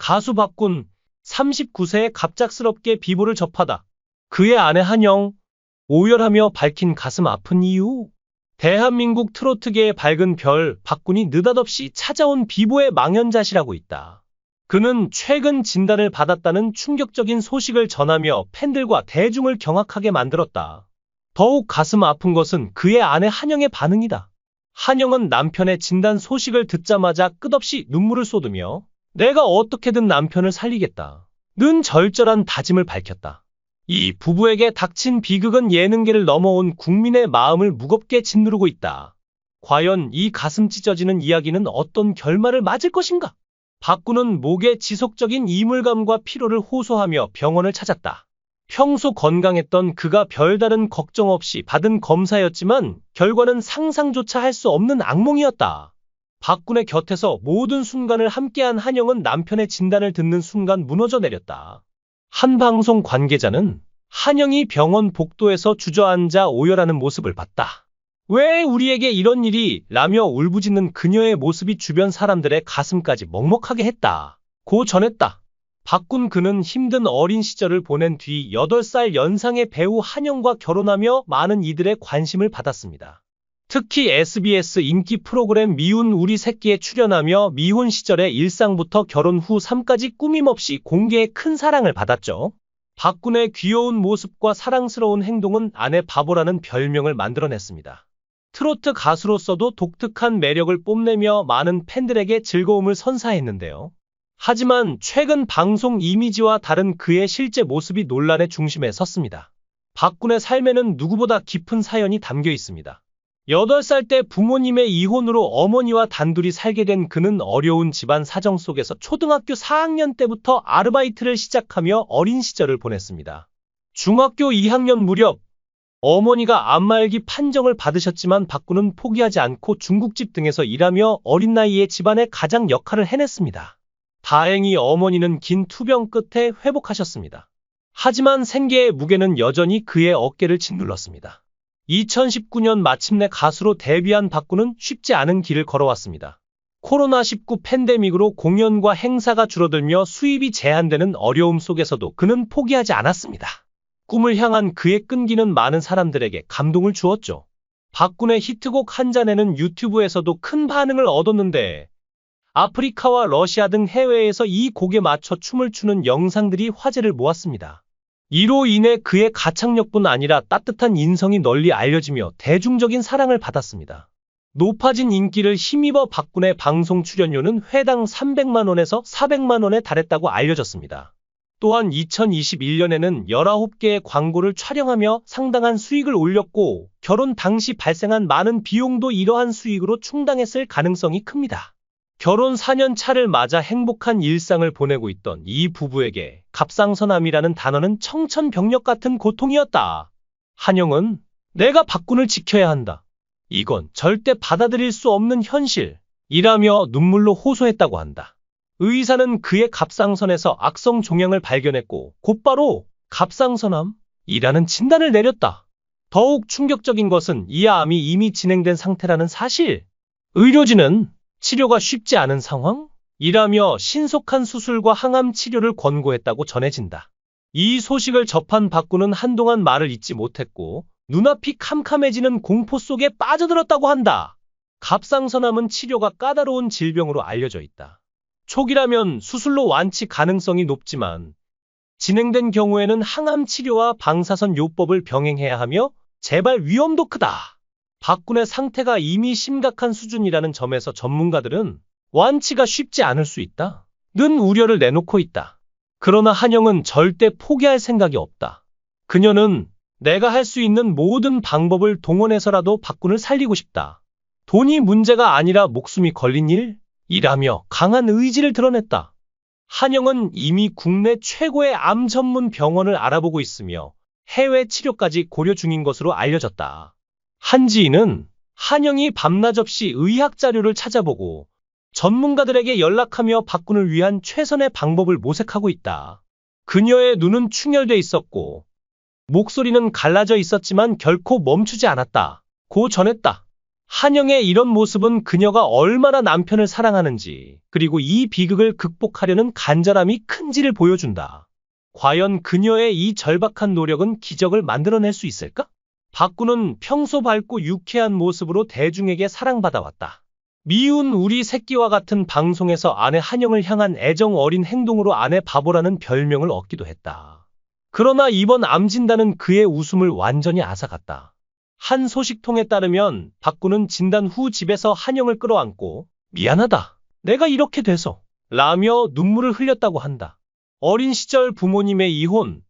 가수 박군, 39세에 갑작스럽게 비보를 접하다. 그의 아내 한영, 오열하며 밝힌 가슴 아픈 이유. 대한민국 트로트계의 밝은 별, 박군이 느닷없이 찾아온 비보의 망연자실하고 있다. 그는 최근 진단을 받았다는 충격적인 소식을 전하며 팬들과 대중을 경악하게 만들었다. 더욱 가슴 아픈 것은 그의 아내 한영의 반응이다. 한영은 남편의 진단 소식을 듣자마자 끝없이 눈물을 쏟으며 내가 어떻게든 남편을 살리겠다 는 절절한 다짐을 밝혔다. 이 부부에게 닥친 비극은 예능계를 넘어온 국민의 마음을 무겁게 짓누르고 있다. 과연 이 가슴 찢어지는 이야기는 어떤 결말을 맞을 것인가? 박군은 목에 지속적인 이물감과 피로를 호소하며 병원을 찾았다. 평소 건강했던 그가 별다른 걱정 없이 받은 검사였지만 결과는 상상조차 할 수 없는 악몽이었다. 박군의 곁에서 모든 순간을 함께한 한영은 남편의 진단을 듣는 순간 무너져 내렸다. 한 방송 관계자는 한영이 병원 복도에서 주저앉아 오열하는 모습을 봤다. 왜 우리에게 이런 일이 라며 울부짖는 그녀의 모습이 주변 사람들의 가슴까지 먹먹하게 했다. 고 전했다. 박군 그는 힘든 어린 시절을 보낸 뒤 8살 연상의 배우 한영과 결혼하며 많은 이들의 관심을 받았습니다. 특히 SBS 인기 프로그램 미운 우리 새끼에 출연하며 미혼 시절의 일상부터 결혼 후 삶까지 꾸밈없이 공개해 큰 사랑을 받았죠. 박군의 귀여운 모습과 사랑스러운 행동은 아내 바보라는 별명을 만들어냈습니다. 트로트 가수로서도 독특한 매력을 뽐내며 많은 팬들에게 즐거움을 선사했는데요. 하지만 최근 방송 이미지와 다른 그의 실제 모습이 논란의 중심에 섰습니다. 박군의 삶에는 누구보다 깊은 사연이 담겨 있습니다. 8살 때 부모님의 이혼으로 어머니와 단둘이 살게 된 그는 어려운 집안 사정 속에서 초등학교 4학년 때부터 아르바이트를 시작하며 어린 시절을 보냈습니다. 중학교 2학년 무렵 어머니가 안마을기 판정을 받으셨지만 박군은 포기하지 않고 중국집 등에서 일하며 어린 나이에 집안의 가장 역할을 해냈습니다. 다행히 어머니는 긴 투병 끝에 회복하셨습니다. 하지만 생계의 무게는 여전히 그의 어깨를 짓눌렀습니다. 2019년 마침내 가수로 데뷔한 박군은 쉽지 않은 길을 걸어왔습니다. 코로나19 팬데믹으로 공연과 행사가 줄어들며 수입이 제한되는 어려움 속에서도 그는 포기하지 않았습니다. 꿈을 향한 그의 끈기는 많은 사람들에게 감동을 주었죠. 박군의 히트곡 한 잔에는 유튜브에서도 큰 반응을 얻었는데 아프리카와 러시아 등 해외에서 이 곡에 맞춰 춤을 추는 영상들이 화제를 모았습니다. 이로 인해 그의 가창력뿐 아니라 따뜻한 인성이 널리 알려지며 대중적인 사랑을 받았습니다. 높아진 인기를 힘입어 박군의 방송 출연료는 회당 300만 원에서 400만 원에 달했다고 알려졌습니다. 또한 2021년에는 19개의 광고를 촬영하며 상당한 수익을 올렸고 결혼 당시 발생한 많은 비용도 이러한 수익으로 충당했을 가능성이 큽니다. 결혼 4년 차를 맞아 행복한 일상을 보내고 있던 이 부부에게 갑상선암이라는 단어는 청천벽력 같은 고통이었다. 한영은 내가 박군을 지켜야 한다. 이건 절대 받아들일 수 없는 현실이라며 눈물로 호소했다고 한다. 의사는 그의 갑상선에서 악성 종양을 발견했고 곧바로 갑상선암이라는 진단을 내렸다. 더욱 충격적인 것은 이 암이 이미 진행된 상태라는 사실. 의료진은 치료가 쉽지 않은 상황이라며 신속한 수술과 항암 치료를 권고했다고 전해진다. 이 소식을 접한 박군은 한동안 말을 잇지 못했고 눈앞이 캄캄해지는 공포 속에 빠져들었다고 한다. 갑상선암은 치료가 까다로운 질병으로 알려져 있다. 초기라면 수술로 완치 가능성이 높지만 진행된 경우에는 항암 치료와 방사선 요법을 병행해야 하며 재발 위험도 크다. 박군의 상태가 이미 심각한 수준이라는 점에서 전문가들은 완치가 쉽지 않을 수 있다 는 우려를 내놓고 있다. 그러나 한영은 절대 포기할 생각이 없다. 그녀는 내가 할 수 있는 모든 방법을 동원해서라도 박군을 살리고 싶다. 돈이 문제가 아니라 목숨이 걸린 일이라며 강한 의지를 드러냈다. 한영은 이미 국내 최고의 암 전문 병원을 알아보고 있으며 해외 치료까지 고려 중인 것으로 알려졌다. 한 지인은 한영이 밤낮 없이 의학 자료를 찾아보고 전문가들에게 연락하며 박군을 위한 최선의 방법을 모색하고 있다. 그녀의 눈은 충혈돼 있었고 목소리는 갈라져 있었지만 결코 멈추지 않았다. 고 전했다. 한영의 이런 모습은 그녀가 얼마나 남편을 사랑하는지, 그리고 이 비극을 극복하려는 간절함이 큰지를 보여준다. 과연 그녀의 이 절박한 노력은 기적을 만들어낼 수 있을까? 박구는 평소 밝고 유쾌한 모습으로 대중에게 사랑받아왔다. 미운 우리 새끼와 같은 방송에서 아내 한영을 향한 애정 어린 행동으로 아내 바보라는 별명을 얻기도 했다. 그러나 이번 암 진단은 그의 웃음을 완전히 앗아갔다. 한 소식통에 따르면 박구는 진단 후 집에서 한영을 끌어안고 미안하다. 내가 이렇게 돼서 라며 눈물을 흘렸다고 한다. 어린 시절 부모님의 이혼,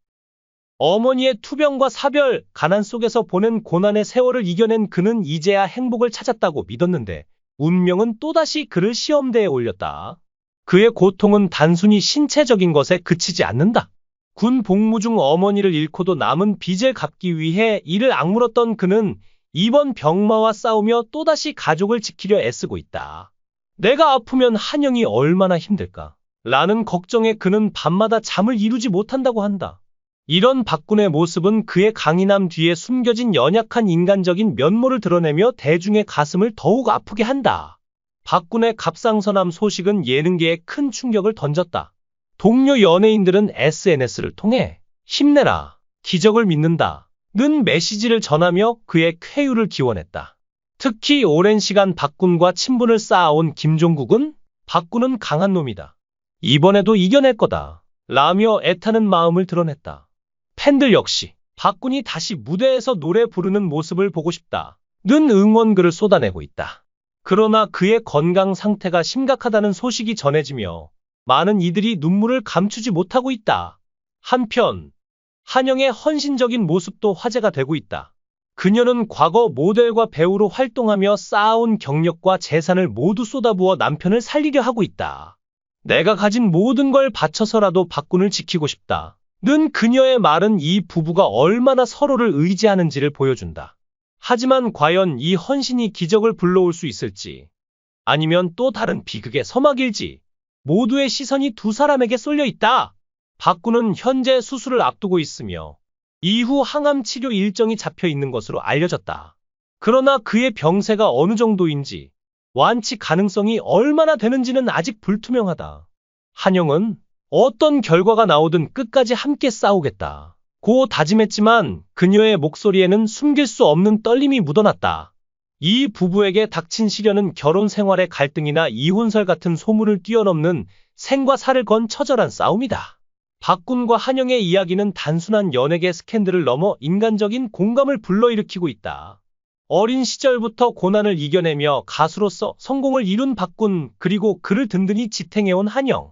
어머니의 투병과 사별, 가난 속에서 보낸 고난의 세월을 이겨낸 그는 이제야 행복을 찾았다고 믿었는데 운명은 또다시 그를 시험대에 올렸다. 그의 고통은 단순히 신체적인 것에 그치지 않는다. 군 복무 중 어머니를 잃고도 남은 빚을 갚기 위해 이를 악물었던 그는 이번 병마와 싸우며 또다시 가족을 지키려 애쓰고 있다. 내가 아프면 한영이 얼마나 힘들까? 라는 걱정에 그는 밤마다 잠을 이루지 못한다고 한다. 이런 박군의 모습은 그의 강인함 뒤에 숨겨진 연약한 인간적인 면모를 드러내며 대중의 가슴을 더욱 아프게 한다. 박군의 갑상선암 소식은 예능계에 큰 충격을 던졌다. 동료 연예인들은 SNS를 통해 힘내라, 기적을 믿는다 는 메시지를 전하며 그의 쾌유를 기원했다. 특히 오랜 시간 박군과 친분을 쌓아온 김종국은 박군은 강한 놈이다. 이번에도 이겨낼 거다 라며 애타는 마음을 드러냈다. 팬들 역시 박군이 다시 무대에서 노래 부르는 모습을 보고 싶다 는 응원글을 쏟아내고 있다. 그러나 그의 건강 상태가 심각하다는 소식이 전해지며 많은 이들이 눈물을 감추지 못하고 있다. 한편 한영의 헌신적인 모습도 화제가 되고 있다. 그녀는 과거 모델과 배우로 활동하며 쌓아온 경력과 재산을 모두 쏟아부어 남편을 살리려 하고 있다. 내가 가진 모든 걸 바쳐서라도 박군을 지키고 싶다 는 그녀의 말은 이 부부가 얼마나 서로를 의지하는지를 보여준다. 하지만 과연 이 헌신이 기적을 불러올 수 있을지, 아니면 또 다른 비극의 서막일지, 모두의 시선이 두 사람에게 쏠려 있다. 박군은 현재 수술을 앞두고 있으며 이후 항암 치료 일정이 잡혀 있는 것으로 알려졌다. 그러나 그의 병세가 어느 정도인지, 완치 가능성이 얼마나 되는지는 아직 불투명하다. 한영은 어떤 결과가 나오든 끝까지 함께 싸우겠다 고 다짐했지만 그녀의 목소리에는 숨길 수 없는 떨림이 묻어났다. 이 부부에게 닥친 시련은 결혼 생활의 갈등이나 이혼설 같은 소문을 뛰어넘는 생과 사를 건 처절한 싸움이다. 박군과 한영의 이야기는 단순한 연예계 스캔들을 넘어 인간적인 공감을 불러일으키고 있다. 어린 시절부터 고난을 이겨내며 가수로서 성공을 이룬 박군, 그리고 그를 든든히 지탱해온 한영.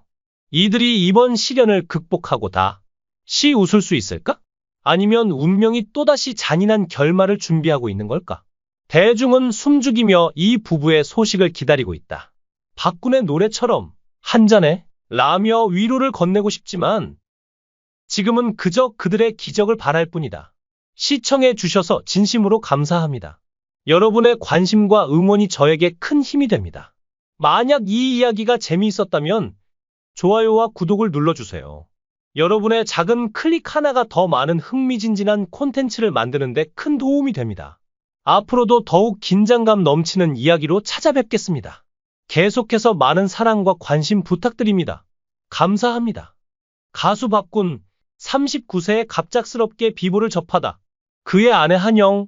이들이 이번 시련을 극복하고 다시 웃을 수 있을까? 아니면 운명이 또다시 잔인한 결말을 준비하고 있는 걸까? 대중은 숨죽이며 이 부부의 소식을 기다리고 있다. 박군의 노래처럼 한 잔에 라며 위로를 건네고 싶지만 지금은 그저 그들의 기적을 바랄 뿐이다. 시청해 주셔서 진심으로 감사합니다. 여러분의 관심과 응원이 저에게 큰 힘이 됩니다. 만약 이 이야기가 재미있었다면 좋아요와 구독을 눌러주세요. 여러분의 작은 클릭 하나가 더 많은 흥미진진한 콘텐츠를 만드는 데 큰 도움이 됩니다. 앞으로도 더욱 긴장감 넘치는 이야기로 찾아뵙겠습니다. 계속해서 많은 사랑과 관심 부탁드립니다. 감사합니다. 가수 박군, 39세에 갑작스럽게 비보를 접하다 그의 아내 한영,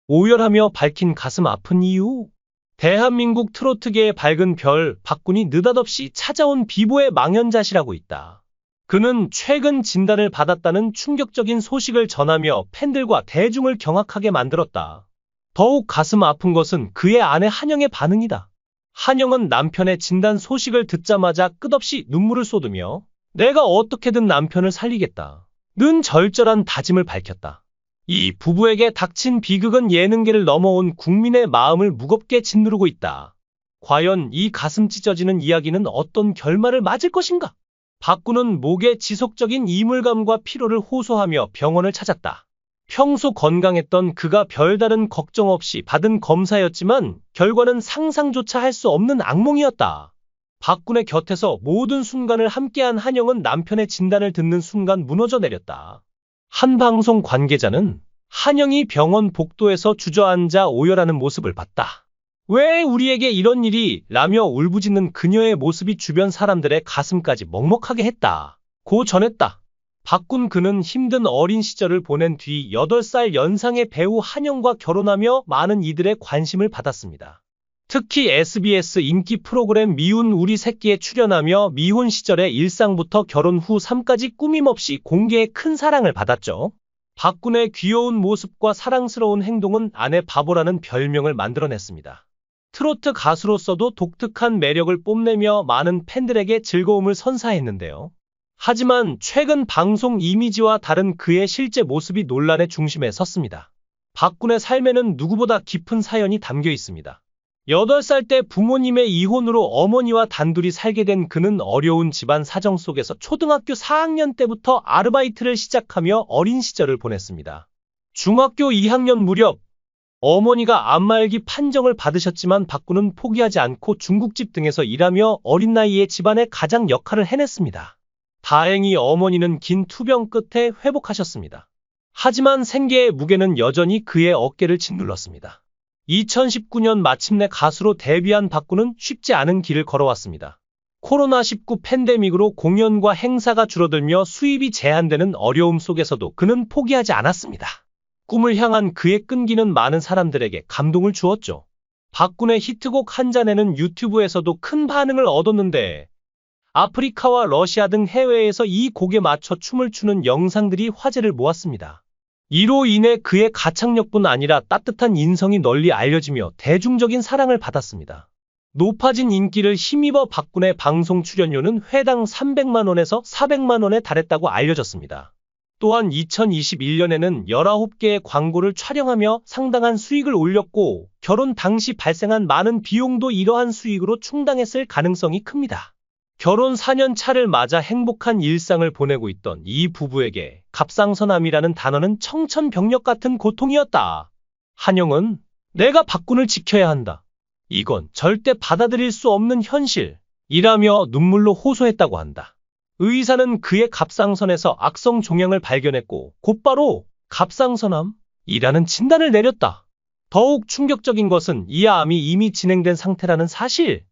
오열하며 밝힌 가슴 아픈 이유. 대한민국 트로트계의 밝은 별, 박군이 느닷없이 찾아온 비보의 망연자실하고 있다. 그는 최근 진단을 받았다는 충격적인 소식을 전하며 팬들과 대중을 경악하게 만들었다. 더욱 가슴 아픈 것은 그의 아내 한영의 반응이다. 한영은 남편의 진단 소식을 듣자마자 끝없이 눈물을 쏟으며 내가 어떻게든 남편을 살리겠다 는 절절한 다짐을 밝혔다. 이 부부에게 닥친 비극은 예능계를 넘어온 국민의 마음을 무겁게 짓누르고 있다. 과연 이 가슴 찢어지는 이야기는 어떤 결말을 맞을 것인가? 박군은 목에 지속적인 이물감과 피로를 호소하며 병원을 찾았다. 평소 건강했던 그가 별다른 걱정 없이 받은 검사였지만 결과는 상상조차 할 수 없는 악몽이었다. 박군의 곁에서 모든 순간을 함께한 한영은 남편의 진단을 듣는 순간 무너져 내렸다. 한 방송 관계자는 한영이 병원 복도에서 주저앉아 오열하는 모습을 봤다. 왜 우리에게 이런 일이 라며 울부짖는 그녀의 모습이 주변 사람들의 가슴까지 먹먹하게 했다. 고 전했다. 박군 그는 힘든 어린 시절을 보낸 뒤 8살 연상의 배우 한영과 결혼하며 많은 이들의 관심을 받았습니다. 특히 SBS 인기 프로그램 미운 우리 새끼에 출연하며 미혼 시절의 일상부터 결혼 후 삶까지 꾸밈없이 공개해 큰 사랑을 받았죠. 박군의 귀여운 모습과 사랑스러운 행동은 아내 바보라는 별명을 만들어냈습니다. 트로트 가수로서도 독특한 매력을 뽐내며 많은 팬들에게 즐거움을 선사했는데요. 하지만 최근 방송 이미지와 다른 그의 실제 모습이 논란의 중심에 섰습니다. 박군의 삶에는 누구보다 깊은 사연이 담겨 있습니다. 8살 때 부모님의 이혼으로 어머니와 단둘이 살게 된 그는 어려운 집안 사정 속에서 초등학교 4학년 때부터 아르바이트를 시작하며 어린 시절을 보냈습니다. 중학교 2학년 무렵 어머니가 안마알기 판정을 받으셨지만 박군은 포기하지 않고 중국집 등에서 일하며 어린 나이에 집안의 가장 역할을 해냈습니다. 다행히 어머니는 긴 투병 끝에 회복하셨습니다. 하지만 생계의 무게는 여전히 그의 어깨를 짓눌렀습니다. 2019년 마침내 가수로 데뷔한 박군은 쉽지 않은 길을 걸어왔습니다. 코로나19 팬데믹으로 공연과 행사가 줄어들며 수입이 제한되는 어려움 속에서도 그는 포기하지 않았습니다. 꿈을 향한 그의 끈기는 많은 사람들에게 감동을 주었죠. 박군의 히트곡 한 잔에는 유튜브에서도 큰 반응을 얻었는데 아프리카와 러시아 등 해외에서 이 곡에 맞춰 춤을 추는 영상들이 화제를 모았습니다. 이로 인해 그의 가창력뿐 아니라 따뜻한 인성이 널리 알려지며 대중적인 사랑을 받았습니다. 높아진 인기를 힘입어 박군의 방송 출연료는 회당 300만 원에서 400만 원에 달했다고 알려졌습니다. 또한 2021년에는 19개의 광고를 촬영하며 상당한 수익을 올렸고 결혼 당시 발생한 많은 비용도 이러한 수익으로 충당했을 가능성이 큽니다. 결혼 4년 차를 맞아 행복한 일상을 보내고 있던 이 부부에게 갑상선암이라는 단어는 청천벽력 같은 고통이었다. 한영은 내가 박군을 지켜야 한다. 이건 절대 받아들일 수 없는 현실이라며 눈물로 호소했다고 한다. 의사는 그의 갑상선에서 악성 종양을 발견했고 곧바로 갑상선암이라는 진단을 내렸다. 더욱 충격적인 것은 이 암이 이미 진행된 상태라는 사실.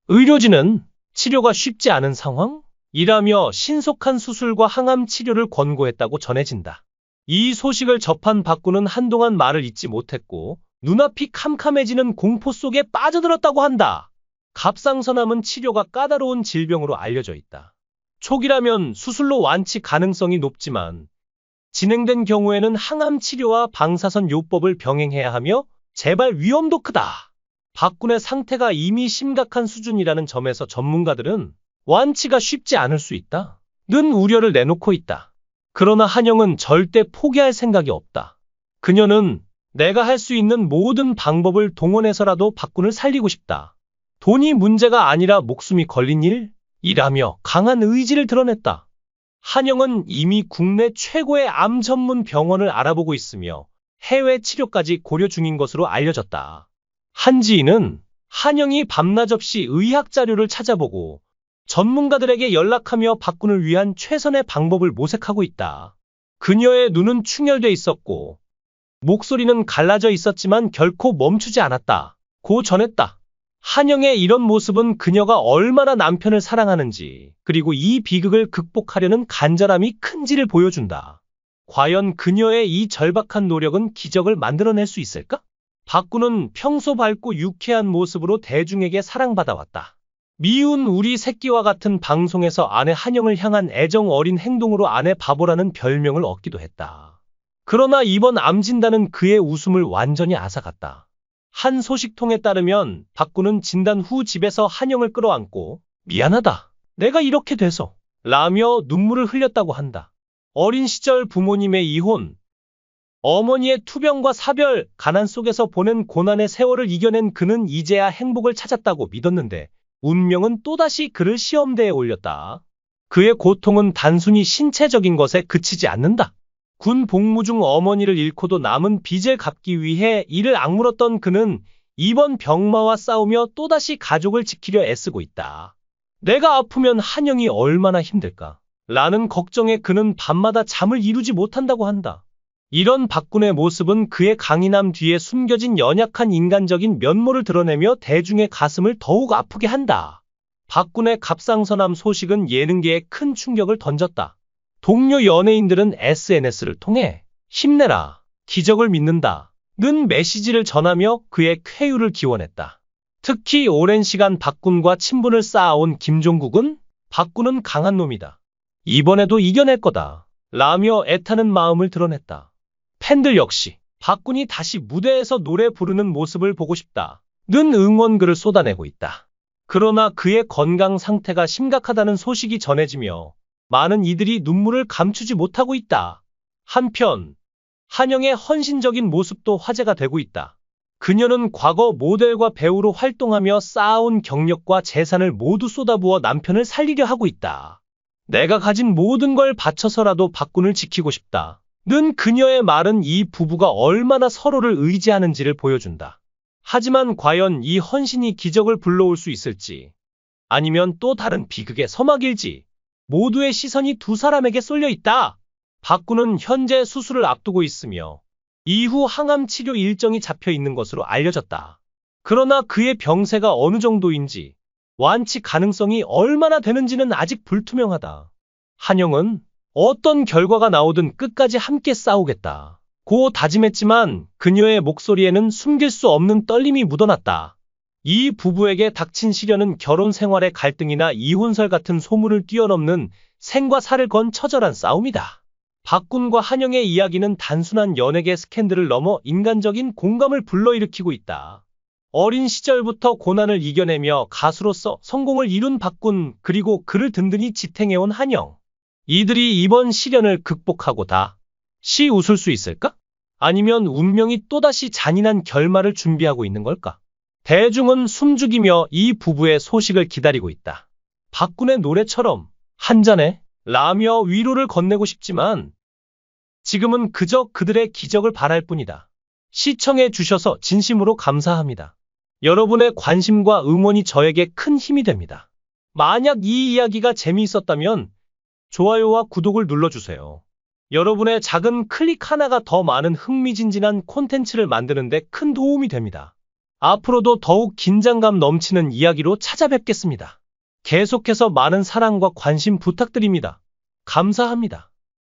의료진은 치료가 쉽지 않은 상황이라며 신속한 수술과 항암 치료를 권고했다고 전해진다. 이 소식을 접한 박군은 한동안 말을 잇지 못했고 눈앞이 캄캄해지는 공포 속에 빠져들었다고 한다. 갑상선암은 치료가 까다로운 질병으로 알려져 있다. 초기라면 수술로 완치 가능성이 높지만 진행된 경우에는 항암 치료와 방사선 요법을 병행해야 하며 재발 위험도 크다. 박군의 상태가 이미 심각한 수준이라는 점에서 전문가들은 완치가 쉽지 않을 수 있다 는 우려를 내놓고 있다. 그러나 한영은 절대 포기할 생각이 없다. 그녀는 내가 할 수 있는 모든 방법을 동원해서라도 박군을 살리고 싶다. 돈이 문제가 아니라 목숨이 걸린 일이라며 강한 의지를 드러냈다. 한영은 이미 국내 최고의 암 전문 병원을 알아보고 있으며 해외 치료까지 고려 중인 것으로 알려졌다. 한 지인은 한영이 밤낮 없이 의학 자료를 찾아보고 전문가들에게 연락하며 박군을 위한 최선의 방법을 모색하고 있다. 그녀의 눈은 충혈돼 있었고 목소리는 갈라져 있었지만 결코 멈추지 않았다. 고 전했다. 한영의 이런 모습은 그녀가 얼마나 남편을 사랑하는지 그리고 이 비극을 극복하려는 간절함이 큰지를 보여준다. 과연 그녀의 이 절박한 노력은 기적을 만들어낼 수 있을까? 박군은 평소 밝고 유쾌한 모습으로 대중에게 사랑받아왔다. 미운 우리 새끼와 같은 방송에서 아내 한영을 향한 애정 어린 행동으로 아내 바보라는 별명을 얻기도 했다. 그러나 이번 암 진단은 그의 웃음을 완전히 앗아갔다. 한 소식통에 따르면 박군은 진단 후 집에서 한영을 끌어안고 미안하다. 내가 이렇게 돼서 라며 눈물을 흘렸다고 한다. 어린 시절 부모님의 이혼, 어머니의 투병과 사별, 가난 속에서 보낸 고난의 세월을 이겨낸 그는 이제야 행복을 찾았다고 믿었는데 운명은 또다시 그를 시험대에 올렸다. 그의 고통은 단순히 신체적인 것에 그치지 않는다. 군 복무 중 어머니를 잃고도 남은 빚을 갚기 위해 이를 악물었던 그는 이번 병마와 싸우며 또다시 가족을 지키려 애쓰고 있다. 내가 아프면 한영이 얼마나 힘들까? 라는 걱정에 그는 밤마다 잠을 이루지 못한다고 한다. 이런 박군의 모습은 그의 강인함 뒤에 숨겨진 연약한 인간적인 면모를 드러내며 대중의 가슴을 더욱 아프게 한다. 박군의 갑상선암 소식은 예능계에 큰 충격을 던졌다. 동료 연예인들은 SNS를 통해 힘내라, 기적을 믿는다 는 메시지를 전하며 그의 쾌유를 기원했다. 특히 오랜 시간 박군과 친분을 쌓아온 김종국은 박군은 강한 놈이다. 이번에도 이겨낼 거다. 라며 애타는 마음을 드러냈다. 팬들 역시 박군이 다시 무대에서 노래 부르는 모습을 보고 싶다. 는 응원글을 쏟아내고 있다. 그러나 그의 건강 상태가 심각하다는 소식이 전해지며 많은 이들이 눈물을 감추지 못하고 있다. 한편 한영의 헌신적인 모습도 화제가 되고 있다. 그녀는 과거 모델과 배우로 활동하며 쌓아온 경력과 재산을 모두 쏟아부어 남편을 살리려 하고 있다. 내가 가진 모든 걸 바쳐서라도 박군을 지키고 싶다. 는 그녀의 말은 이 부부가 얼마나 서로를 의지하는지를 보여준다. 하지만 과연 이 헌신이 기적을 불러올 수 있을지, 아니면 또 다른 비극의 서막일지, 모두의 시선이 두 사람에게 쏠려 있다. 박군은 현재 수술을 앞두고 있으며 이후 항암 치료 일정이 잡혀 있는 것으로 알려졌다. 그러나 그의 병세가 어느 정도인지, 완치 가능성이 얼마나 되는지는 아직 불투명하다. 한영은 어떤 결과가 나오든 끝까지 함께 싸우겠다 고 다짐했지만 그녀의 목소리에는 숨길 수 없는 떨림이 묻어났다. 이 부부에게 닥친 시련은 결혼 생활의 갈등이나 이혼설 같은 소문을 뛰어넘는 생과 사를 건 처절한 싸움이다. 박군과 한영의 이야기는 단순한 연예계 스캔들을 넘어 인간적인 공감을 불러일으키고 있다. 어린 시절부터 고난을 이겨내며 가수로서 성공을 이룬 박군, 그리고 그를 든든히 지탱해온 한영. 이들이 이번 시련을 극복하고 다시 웃을 수 있을까? 아니면 운명이 또다시 잔인한 결말을 준비하고 있는 걸까? 대중은 숨죽이며 이 부부의 소식을 기다리고 있다. 박군의 노래처럼 한 잔에 라며 위로를 건네고 싶지만 지금은 그저 그들의 기적을 바랄 뿐이다. 시청해 주셔서 진심으로 감사합니다. 여러분의 관심과 응원이 저에게 큰 힘이 됩니다. 만약 이 이야기가 재미있었다면 좋아요와 구독을 눌러주세요. 여러분의 작은 클릭 하나가 더 많은 흥미진진한 콘텐츠를 만드는 데 큰 도움이 됩니다. 앞으로도 더욱 긴장감 넘치는 이야기로 찾아뵙겠습니다. 계속해서 많은 사랑과 관심 부탁드립니다. 감사합니다.